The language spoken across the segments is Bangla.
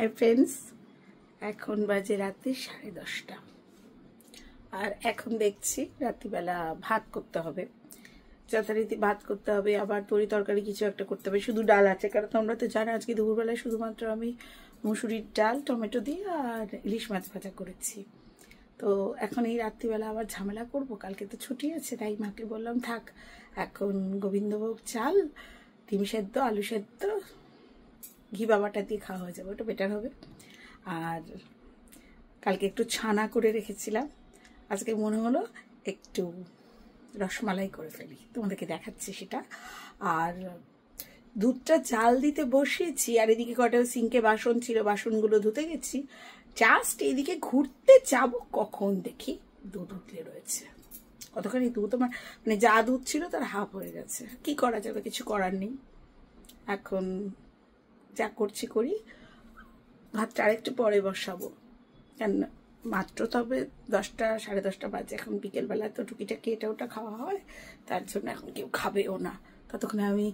হাই ফ্রেন্ডস, এখন বাজে রাতে 10:30 আর এখন দেখছি রাত্রিবেলা ভাত করতে হবে, যথারীতি ভাত করতে হবে, আবার তরি তরকারি কিছু একটা করতে হবে। শুধু ডাল আছে, কারণ তোমরা তো জানো আজকে দুপুরবেলায় শুধুমাত্র আমি মুসুরির ডাল টমেটো দিয়ে আর ইলিশ মাছ ভাজা করেছি। তো এখন এই রাত্রিবেলা আবার ঝামেলা করব, কালকে তো ছুটি আছে, তাই মাকে বললাম থাক, এখন গোবিন্দভোগ চাল, ডিম সেদ্ধ, আলু সেদ্ধ, ঘি বাবাটা দিয়ে খাওয়া হয়ে যাবে, ওটা বেটার হবে। আর কালকে একটু ছানা করে রেখেছিলাম, আজকে মনে হলো একটু রসমালাই করে ফেলি, তোমাদেরকে দেখাচ্ছি সেটা। আর দুধটা জাল দিতে বসিয়েছি, আর এদিকে কটা সিঙ্কে বাসন ছিল, বাসনগুলো ধুতে গেছি। জাস্ট এদিকে ঘুরতে যাব, কখন দেখি দুধ উঠলে রয়েছে। কতখানি দুধ আমার, মানে যা দুধ ছিল তার হাফ হয়ে গেছে। কি করা যাবে, কিছু করার নেই। এখন যা করছি করি, ভাতটা আরেকটু পরে বসাবো, কেন মাত্র তবে 10টা 10:30 বাজে। এখন বিকেলবেলা তো টুকিটাকি এটা ওটা খাওয়া হয়, তার জন্য এখন কেউ খাবেও না। ততক্ষণে আমি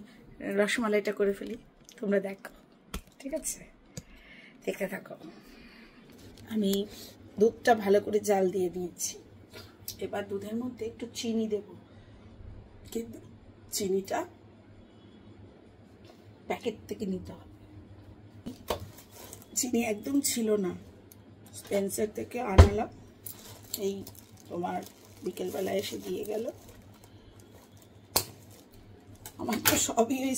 রসমালাইটা করে ফেলি, তোমরা দেখো, ঠিক আছে? দেখতে থাকো। আমি দুধটা ভালো করে জাল দিয়ে দিয়েছি, এবার দুধের মধ্যে একটু চিনি দেব, কিন্তু চিনিটা প্যাকেট থেকে নিতে হবে। চিনি একদম ছিল না, স্পেন্সার থেকে আনালাম, এই তোমার বিকেলবেলা এসে দিয়ে গেল। আমার তো সবই ওই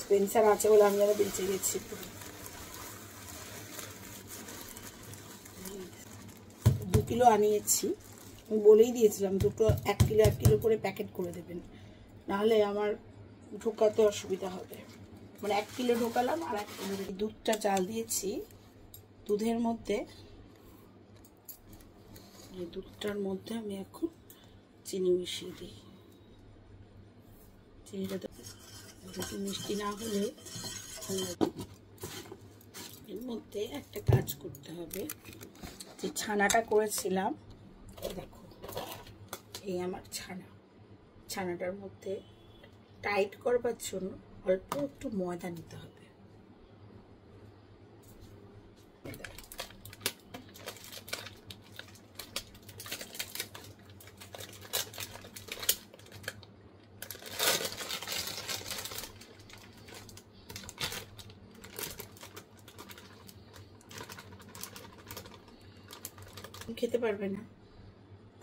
স্পেন্সার আছে বলে আমি আরো বেঁচে গেছি। 2 কিলো আনিয়েছি, আমি বলেই দিয়েছিলাম দুটো 1 কিলো 1 কিলো করে প্যাকেট করে দেবেন, নাহলে আমার ঢোকাতে অসুবিধা হবে। মানে 1 কিলো ঢোকালাম আর 1 কিলো। দুধটা জাল দিয়েছি, দুধের মধ্যে, এই দুধটার মধ্যে আমি এখন চিনি মিশিয়ে দিই। চিনিটা বেশি মিষ্টি না হলে ভালো লাগে। এর মধ্যে একটা কাজ করতে হবে, যে ছানাটা করেছিলাম, দেখো এই আমার ছানাটার মধ্যে টাইট করবার জন্য অল্প একটু ময়দা নিতে হবে। খেতে পারবে না,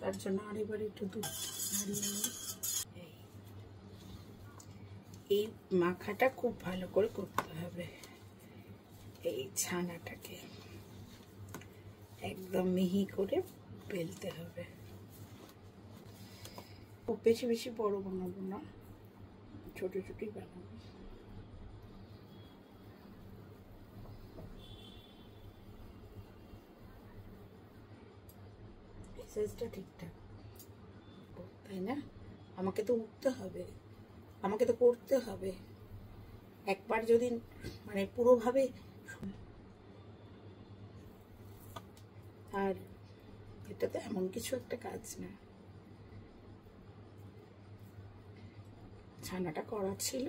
তার জন্য আরেকবার একটু দুধ নাড়িয়ে এই মাখাটা খুব ভালো করে করতে হবে। এই ছানাটাকে একদম মিহি করে বেলতে হবে। খুব বেশি বেশি বড় বানাবো না, ছোট ছোটই বানাবো। সাইজটা ঠিকঠাক, তাই না? আমাকে তো উঠতে হবে, আমাকে তো করতে হবে। একবার যদি মানে পুরোভাবে, আর এটা তো এমন কিছু একটা কাজ না, ছানাটা করা ছিল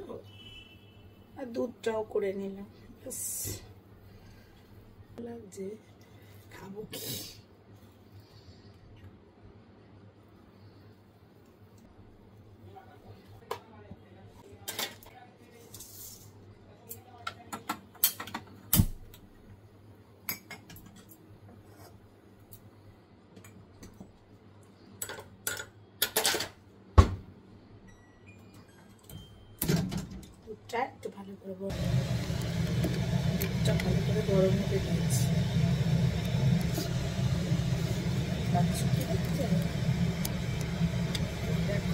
আর দুধটাও করে নিলাম, লাগছে খাবো কি। একটু ভালো করে দুধটা ভালো করে গরম হতে দিয়েছি। দেখো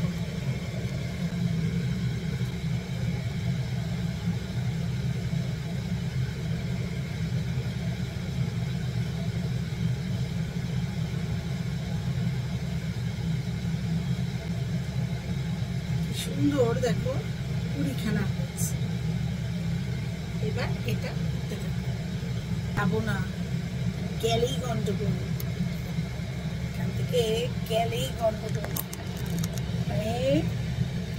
সুন্দর, দেখো পুরিখানা হচ্ছে। এবার এটা খাবো না, গেলেই গন্ডগোল, এখান থেকে গেলেই গন্ডগোল। মানে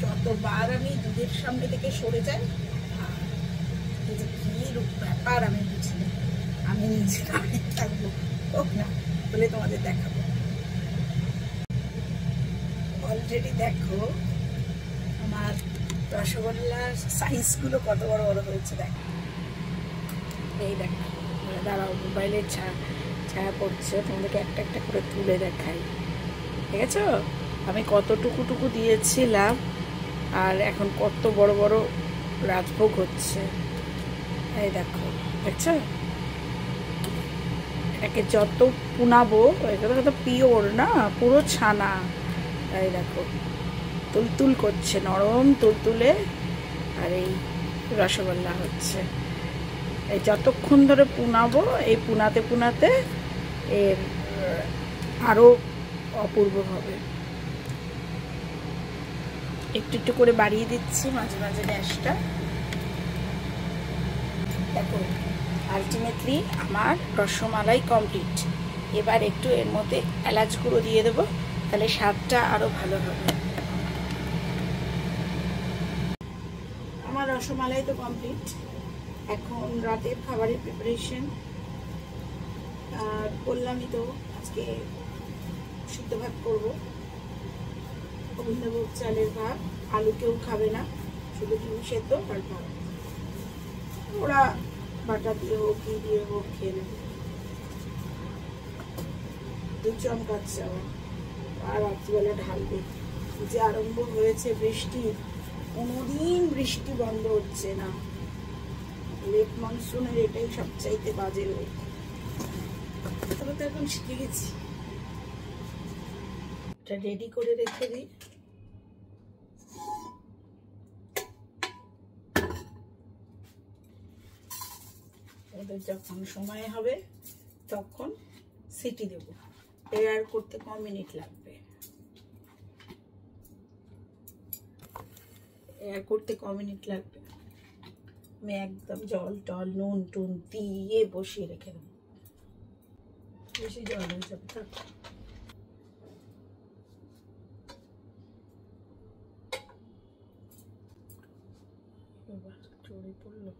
যতবার আমি দুধের সামনে থেকে সরে যাই, এই যে কি ব্যাপার নিচে দাঁড়িয়ে থাকবো, হোক না বলে তোমাদের দেখাবো। অলরেডি দেখো আমার রসগোল্লার সাইজগুলো কত বড় বড় হয়েছে। দেখো, এই দেখো, দাঁড়াও, মোবাইলের ছায়া পড়ছে, তোমাদেরকে একটা একটা করে তুলে দেখাই। ঠিক আছে, আমি কতটুকু দিয়েছিলাম আর এখন কত বড় বড় রাজভোগ হচ্ছে। এই দেখো, দেখছো, এটাকে যত পুনাবো, এটা তো পিওর না, পুরো ছানা। এই দেখো, তুলতুল করছে, নরম তুলতুলে। আর এই রসগোল্লা হচ্ছে। এই যতক্ষণ ধরে পুনাবো, এই পুনাতে এর আরো অপূর্ব হবে। একটু করে বাড়িয়ে দিচ্ছি মাঝে মাঝে গ্যাসটা। দেখো, আলটিমেটলি আমার রসমালাই কমপ্লিট। এবার একটু এর মধ্যে এলাচ গুঁড়ো দিয়ে দেবো, তাহলে স্বাদটা আরো ভালো হবে। আমার রসমালাই তো কমপ্লিট। এখন রাতের খাবারের প্রিপারেশন। আর বললামই তো আজকে সিদ্ধ ভাত করবো, গোবিন্দভোগ চালের ভাত। আলু কেউ খাবে না, শুধু ডিম সেদ্ধ আর ভাত। ওরা বাটা দিয়ে হোক, ঘি দিয়ে হোক খেয়ে নেবে। দু চমকাচ্ছে আবার, আর রাত্রিবেলা ঢালবে। যে আরম্ভ হয়েছে বৃষ্টি, কোনোদিন বৃষ্টি বন্ধ হচ্ছে না। লেট মনসুনের এটাই সবচাইতে বাজে রোগ। তবে তো এখন শিখে গেছি। এটা রেডি করে রেখে দিই। ওদের যখন সময় হবে তখন সিটি দেব। এয়ার করতে ক মিনিট লাগবে? এয়ার করতে ক মিনিট লাগবে? আমি একদম জল টল নুন টুন দিয়ে বসিয়ে রেখে দেবো। বেশি জল হয়ে যাবে, থাক। এবার চড়ে পড়লো।